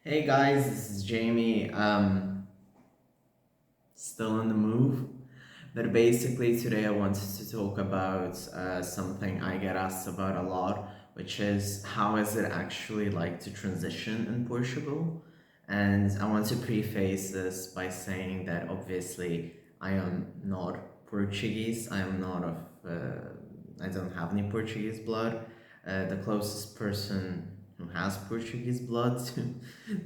Hey guys, this is Jamie. Still on the move, but basically today I wanted to talk about something I get asked about a lot, which is how is it actually like to transition in Portugal? And I want to preface this by saying that obviously I am not Portuguese. I am not of. I don't have any Portuguese blood. The closest person who has Portuguese blood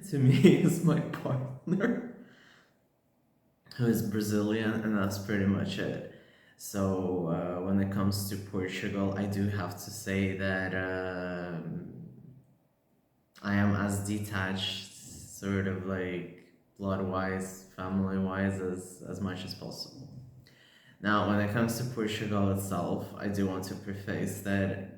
to me is my partner, who is Brazilian, and that's pretty much it. So when it comes to Portugal, I do have to say that I am as detached, sort of like blood-wise, family-wise, as much as possible. Now, when it comes to Portugal itself, I do want to preface that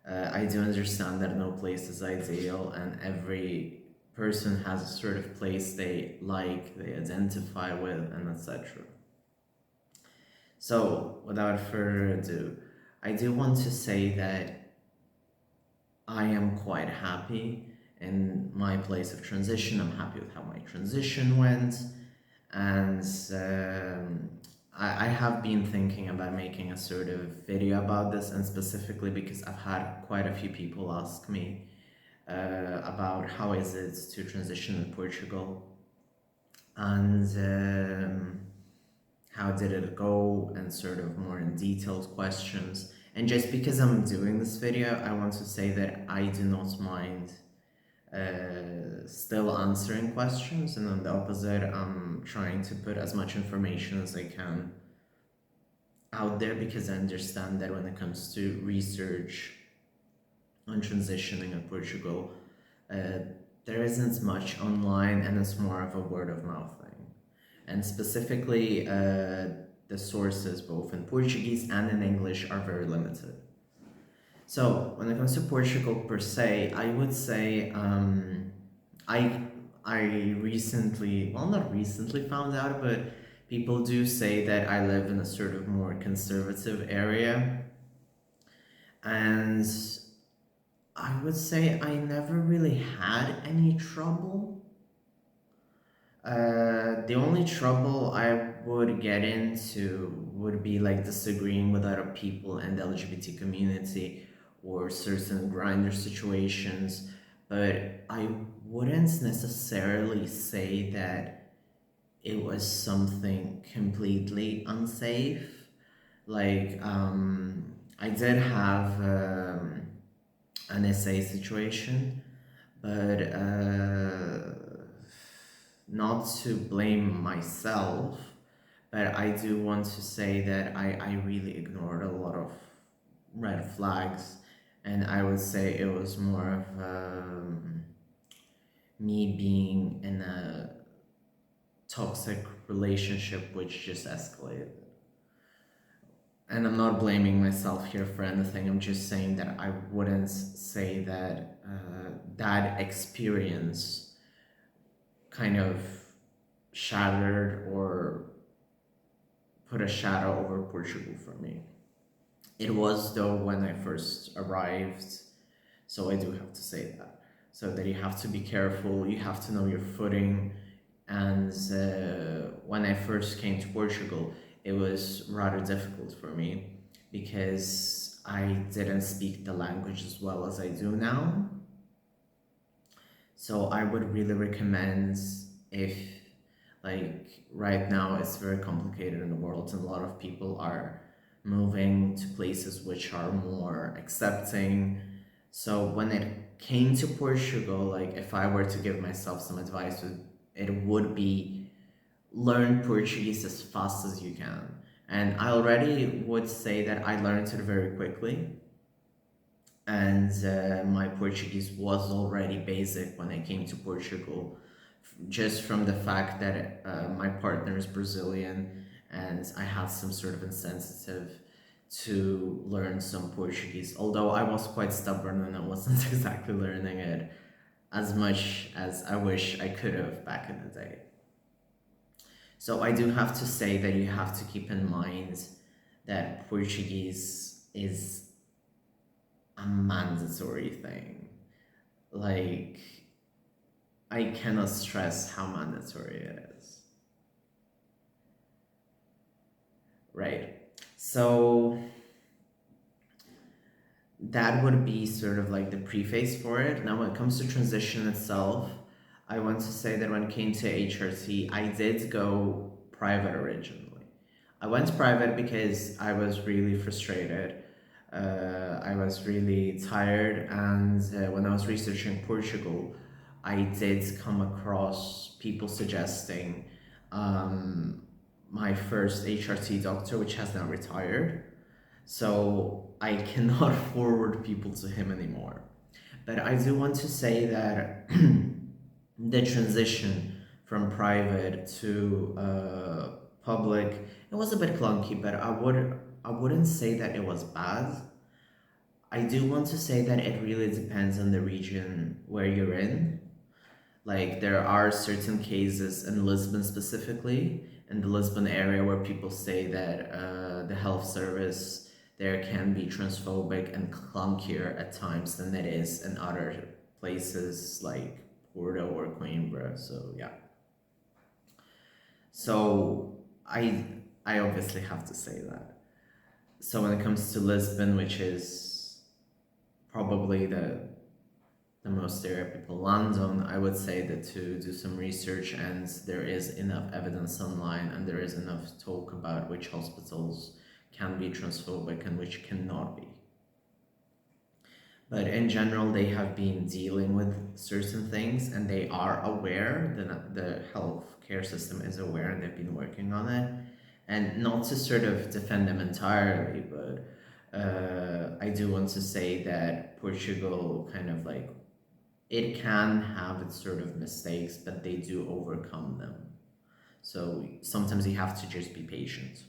I do understand that no place is ideal, and every person has a sort of place they like, they identify with, and etc. So, without further ado, I do want to say that I am quite happy in my place of transition. I'm happy with how my transition went, and I have been thinking about making a sort of video about this, and specifically because I've had quite a few people ask me about how is it to transition in Portugal, and how did it go, and sort of more in detailed questions. And just because I'm doing this video, I want to say that I do not mind still answering questions, and on the opposite, I'm trying to put as much information as I can out there, because I understand that when it comes to research on transitioning in Portugal, uh, there isn't much online, and it's more of a word of mouth thing. And specifically, the sources both in Portuguese and in English are very limited. So when it comes to Portugal per se, I would say I I recently, well, not recently found out, but people do say that I live in a sort of more conservative area, and I would say I never really had any trouble. The only trouble I would get into would be like disagreeing with other people in the LGBT community, or certain grinder situations, but I wouldn't necessarily say that it was something completely unsafe. Like, I did have an essay situation, but not to blame myself, but I do want to say that I really ignored a lot of red flags, and I would say it was more of me being in a toxic relationship which just escalated. And I'm not blaming myself here for anything. I'm just saying that I wouldn't say that that experience kind of shattered or put a shadow over Portugal for me. It was, though, when I first arrived, so I do have to say that. So that you have to be careful, you have to know your footing. And when I first came to Portugal, it was rather difficult for me because I didn't speak the language as well as I do now. So I would really recommend, if, like, right now it's very complicated in the world, and a lot of people are moving to places which are more accepting. So when it came to Portugal, like, if I were to give myself some advice, it would be learn Portuguese as fast as you can. And I already would say that I learned it very quickly, and my Portuguese was already basic when I came to Portugal, just from the fact that my partner is Brazilian, and I had some sort of incentive to learn some Portuguese. Although I was quite stubborn and I wasn't exactly learning it as much as I wish I could have back in the day. So I do have to say that you have to keep in mind that Portuguese is a mandatory thing. Like, I cannot stress how mandatory it is. Right. So that would be sort of like the preface for it. Now, when it comes to transition itself, I want to say that when it came to HRT, I did go private originally. I went private because I was really frustrated. I was really tired, and when I was researching Portugal, I did come across people suggesting um, my first HRT doctor, which has now retired. So I cannot forward people to him anymore. But I do want to say that the transition from private to public, it was a bit clunky, but I wouldn't say that it was bad. I do want to say that it really depends on the region where you're in. Like there are certain cases in Lisbon specifically, in the Lisbon area, where people say that the health service there can be transphobic and clunkier at times than it is in other places like Porto or Coimbra. So yeah. So I obviously have to say that. So when it comes to Lisbon, which is probably the most stereotypical London, I would say that to do some research, and there is enough evidence online and there is enough talk about which hospitals can be transphobic and which cannot be. But in general, they have been dealing with certain things and they are aware, the healthcare system is aware and they've been working on it. And not to sort of defend them entirely, but I do want to say that Portugal kind of like, it can have its sort of mistakes, but they do overcome them. So sometimes you have to just be patient.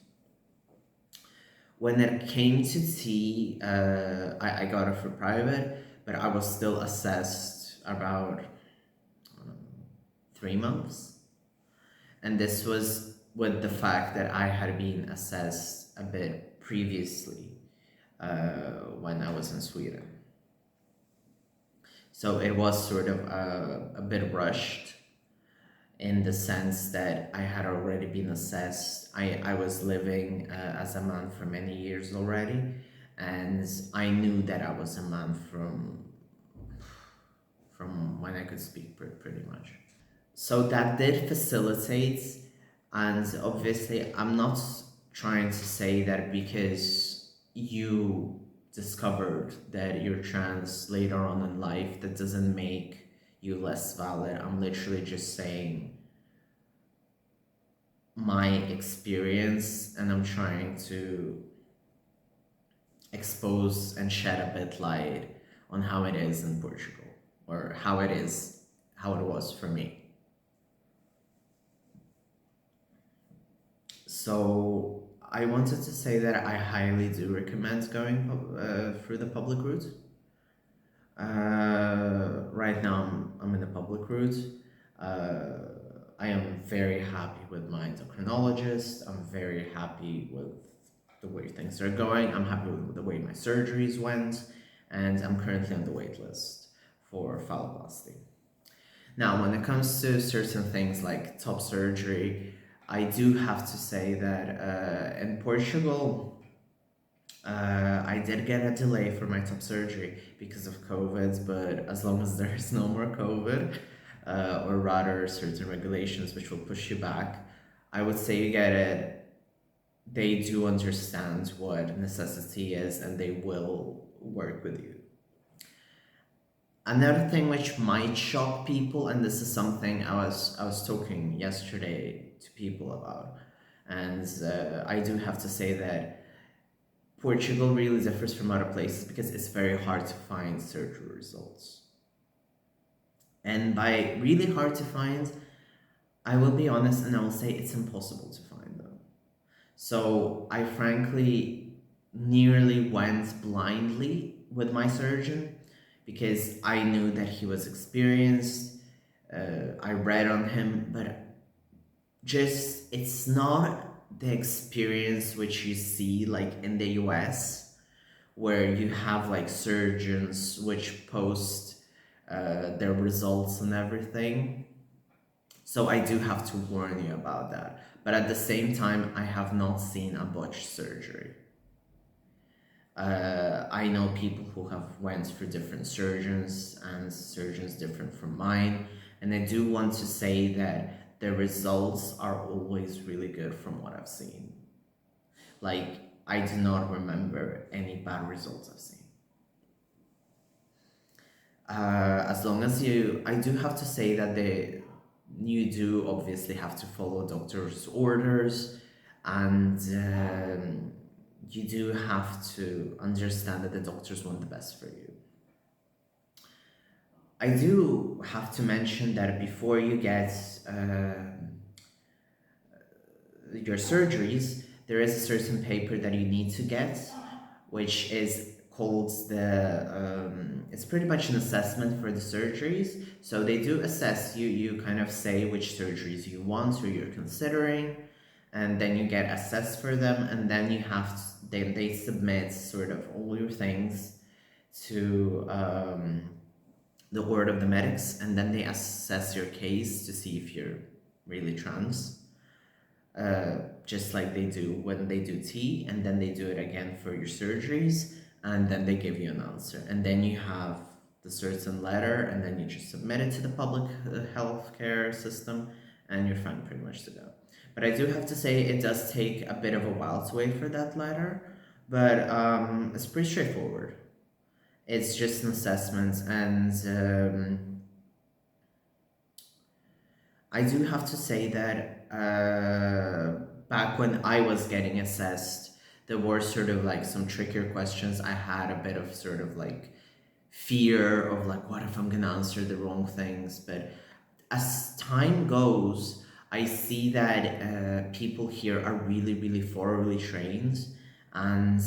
When it came to tea, I got it for private, but I was still assessed about 3 months. And this was with the fact that I had been assessed a bit previously when I was in Sweden. So it was sort of a bit rushed in the sense that I had already been assessed. I was living as a man for many years already, and I knew that I was a man from when I could speak pretty much. So that did facilitate, and obviously I'm not trying to say that because you discovered that you're trans later on in life, that doesn't make you less valid. I'm literally just saying my experience, and I'm trying to expose and shed a bit light on how it is in Portugal, or how it was for me. So I wanted to say that I highly do recommend going through the public route. Right now I'm in the public route. I am very happy with my endocrinologist. I'm very happy with the way things are going. I'm happy with the way my surgeries went, and I'm currently on the wait list for phalloplasty. Now, when it comes to certain things like top surgery, I do have to say that in Portugal, I did get a delay for my top surgery because of COVID, but as long as there is no more COVID, or rather certain regulations which will push you back, I would say you get it. They do understand what necessity is and they will work with you. Another thing which might shock people, and this is something I was talking yesterday to people about, and I do have to say that Portugal really differs from other places because it's very hard to find surgery results. And by really hard to find, I will be honest and I will say it's impossible to find them. So I frankly nearly went blindly with my surgeon because I knew that he was experienced. I read on him, but just it's not the experience which you see like in the US, where you have like surgeons which post their results and everything. So I do have to warn you about that. But at the same time, I have not seen a botched surgery. I know people who have went for different surgeons and surgeons different from mine, and I do want to say that the results are always really good from what I've seen. Like, I do not remember any bad results I've seen. As long as I do have to say that you do obviously have to follow doctor's orders, and you do have to understand that the doctors want the best for you. I do have to mention that before you get your surgeries, there is a certain paper that you need to get, which is called it's pretty much an assessment for the surgeries. So they do assess you, you kind of say which surgeries you want or you're considering, and then you get assessed for them, and then you have to, then they submit sort of all your things to the word of the medics, and then they assess your case to see if you're really trans. Just like they do when they do T, and then they do it again for your surgeries, and then they give you an answer, and then you have the certain letter, and then you just submit it to the public healthcare system, and you're fine pretty much to go. But I do have to say it does take a bit of a while to wait for that letter, but it's pretty straightforward. It's just an assessment, and I do have to say that back when I was getting assessed, there were sort of like some trickier questions. I had a bit of sort of like fear of like, what if I'm gonna answer the wrong things? But as time goes, I see that people here are really, really thoroughly trained, and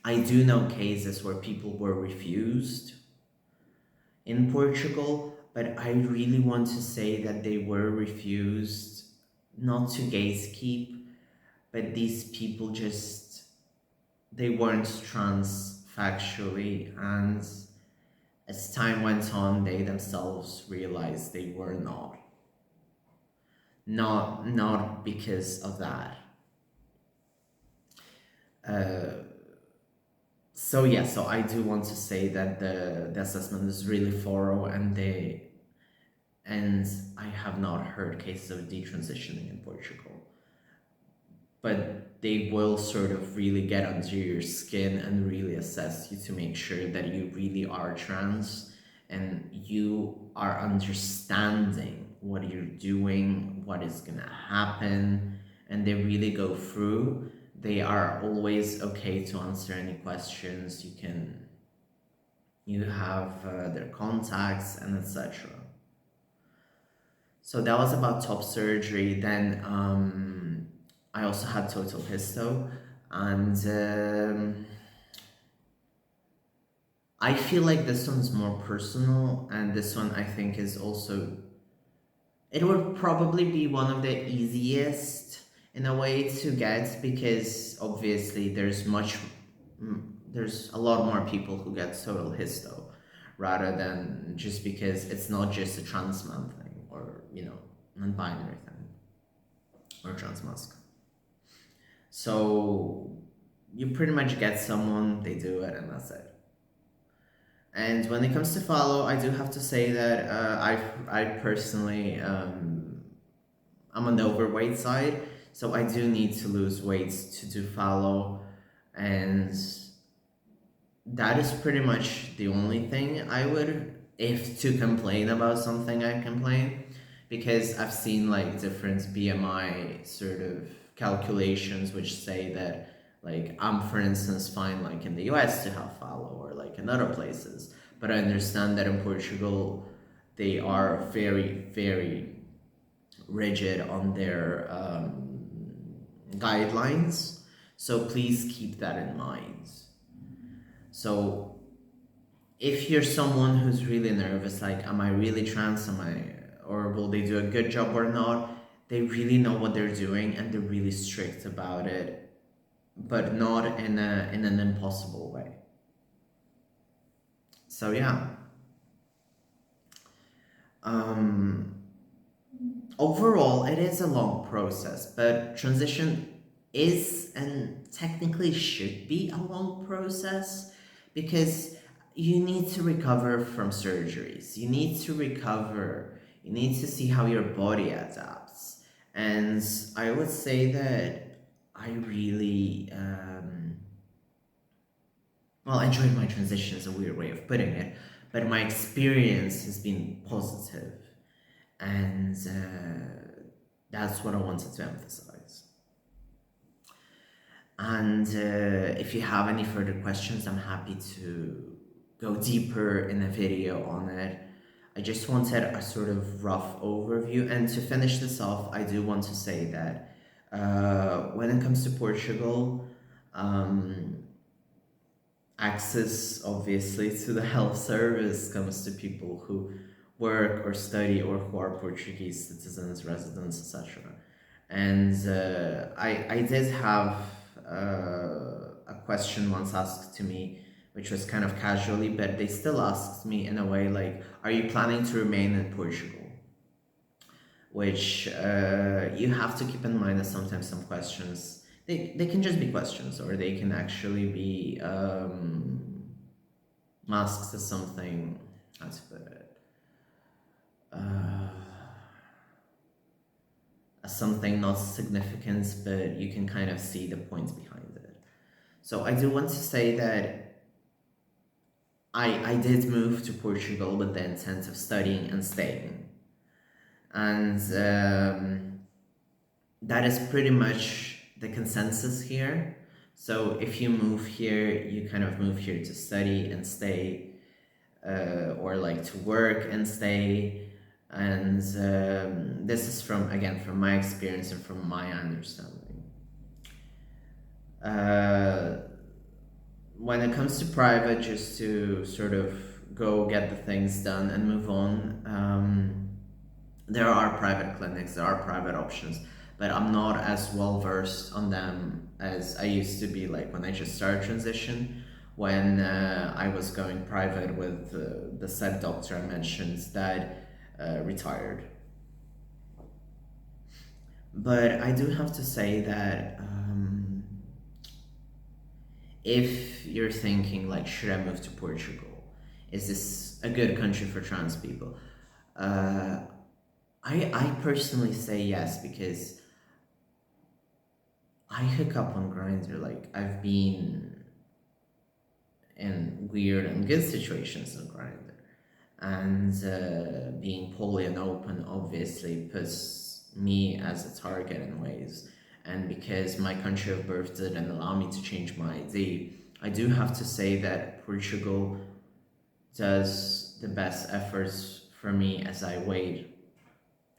I do know cases where people were refused in Portugal, but I really want to say that they were refused not to gatekeep, but these people just, they weren't trans factually, and as time went on, they themselves realized they were not. Not because of that. So yeah, so I do want to say that the assessment is really thorough, and I have not heard cases of detransitioning in Portugal. But they will sort of really get under your skin and really assess you to make sure that you really are trans and you are understanding what you're doing, what is gonna happen, and they really go through. They are always okay to answer any questions. You have their contacts and etc. So that was about top surgery. Then I also had total histo, and I feel like this one's more personal, and this one I think is also, it would probably be one of the easiest in a way to get, because obviously there's a lot more people who get total histo rather than, just because it's not just a trans man thing, or non-binary thing, or trans mask. So you pretty much get someone, they do it, and that's it. And when it comes to follow, I do have to say that I personally I'm on the overweight side, so I do need to lose weight to do follow, and that is pretty much the only thing I would, if to complain about something, I complain, because I've seen like different BMI sort of calculations which say that, like, I'm for instance fine like in the US to have follow, or like in other places, but I understand that in Portugal they are very, very rigid on their guidelines, so please keep that in mind. So if you're someone who's really nervous, like, am I really trans, or will they do a good job or not, they really know what they're doing, and they're really strict about it, but not in an impossible way. So yeah. Um, Overall, it is a long process, but transition is and technically should be a long process because you need to recover from surgeries. You need to recover. You need to see how your body adapts. And I would say that I really, well, enjoyed my transition is a weird way of putting it, but my experience has been positive, and that's what I wanted to emphasize. And if you have any further questions, I'm happy to go deeper in a video on it. I just wanted a sort of rough overview. And to finish this off, I do want to say that when it comes to Portugal, um, access obviously to the health service comes to people who work or study or who are Portuguese citizens, residents, etc. And I did have a question once asked to me, which was kind of casually, but they still asked me in a way like, "Are you planning to remain in Portugal?" Which you have to keep in mind that sometimes some questions they can just be questions, or they can actually be masked as something. How to put it? Uh, as something not significant, but you can kind of see the points behind it. So I do want to say that I did move to Portugal with the intent of studying and staying. And that is pretty much the consensus here. So if you move here, you kind of move here to study and stay, or like to work and stay. And this is from, again, from my experience and from my understanding. When it comes to private, just to sort of go get the things done and move on, there are private clinics, there are private options, but I'm not as well versed on them as I used to be, like when I just started transition, when I was going private with the said doctor I mentioned that retired. But I do have to say that if you're thinking like, should I move to Portugal? Is this a good country for trans people? Uh, I personally say yes, because I hook up on Grindr. Like, I've been in weird and good situations on Grindr, and being poly and open obviously puts me as a target in ways. And because my country of birth didn't allow me to change my ID, I do have to say that Portugal does the best efforts for me as I wait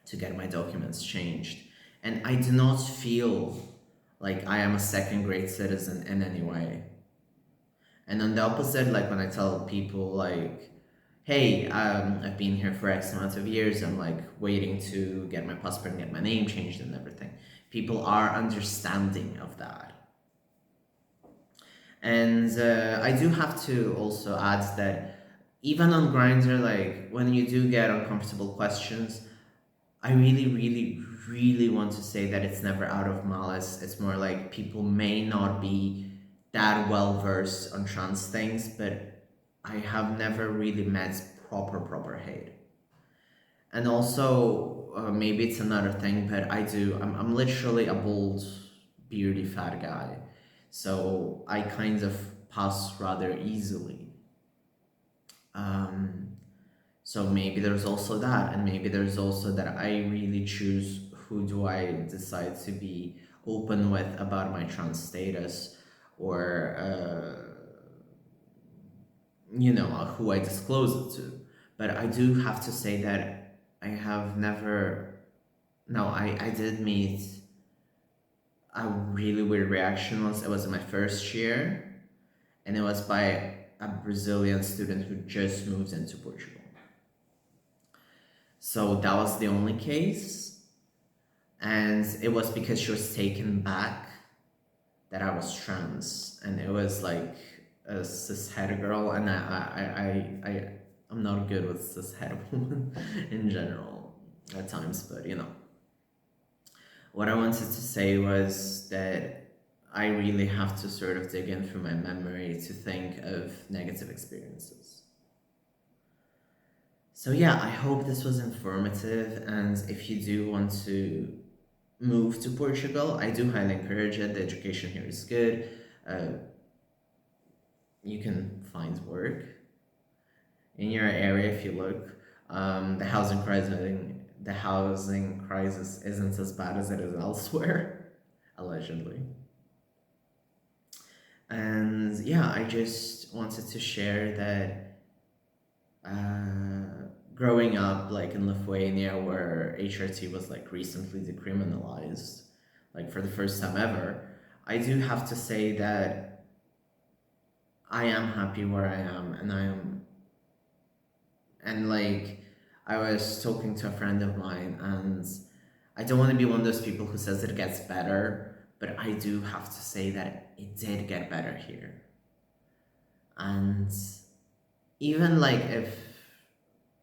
to get my documents changed. And I do not feel like I am a second grade citizen in any way. And on the opposite, like when I tell people like, hey, I've been here for X amount of years, I'm like waiting to get my passport and get my name changed and everything, people are understanding of that. And I do have to also add that even on Grindr, like when you do get uncomfortable questions, I really, really, really want to say that it's never out of malice. It's more like people may not be that well versed on trans things, but I have never really met proper hate. And also, maybe it's another thing, but I'm literally a bald, beardy, fat guy. So I kind of pass rather easily. Um, so maybe there's also that, and maybe there's also that I really choose who do I decide to be open with about my trans status, or who I disclose it to. But I do have to say that I have never. No, I did meet a really weird reaction once. It was in my first year, and it was by a Brazilian student who just moved into Portugal. So that was the only case, and it was because she was taken back that I was trans, and it was like a cis het girl, and I'm not good with cishet women in general at times, but what I wanted to say was that I really have to sort of dig in through my memory to think of negative experiences. So yeah, I hope this was informative, and if you do want to move to Portugal, I do highly encourage it. The education here is good. Uh, you can find work in your area if you look. The housing crisis isn't as bad as it is elsewhere, allegedly. And yeah, I just wanted to share that growing up like in Lithuania, where HRT was like recently decriminalized, like for the first time ever, I do have to say that I am happy where I am, and like I was talking to a friend of mine, and I don't want to be one of those people who says it gets better, but I do have to say that it did get better here. And even like if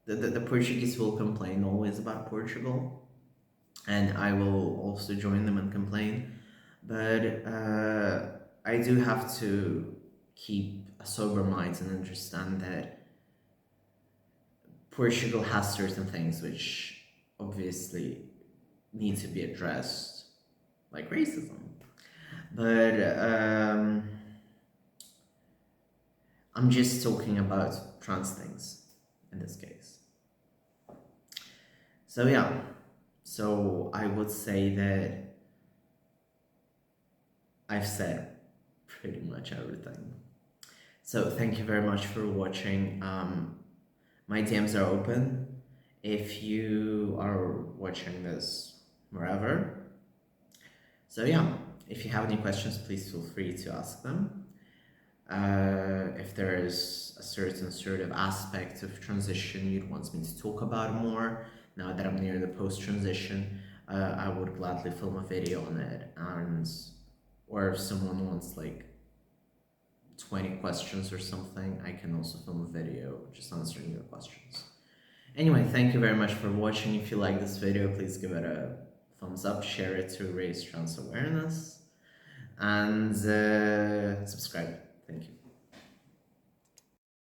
the Portuguese will complain always about Portugal, and I will also join them and complain, but I do have to keep a sober mind and understand that Portugal has certain things which obviously need to be addressed, like racism. But I'm just talking about trans things in this case. So yeah, so I would say that I've said pretty much everything. So thank you very much for watching. My DMs are open. If you are watching this wherever. So yeah, if you have any questions, please feel free to ask them. If there is a certain sort of aspect of transition you'd want me to talk about more, now that I'm near the post-transition, I would gladly film a video on it. And or if someone wants like 20 questions or something, I can also film a video just answering your questions. Anyway, thank you very much for watching. If you like this video, please give it a thumbs up, share it to raise trans awareness, and subscribe. Thank you.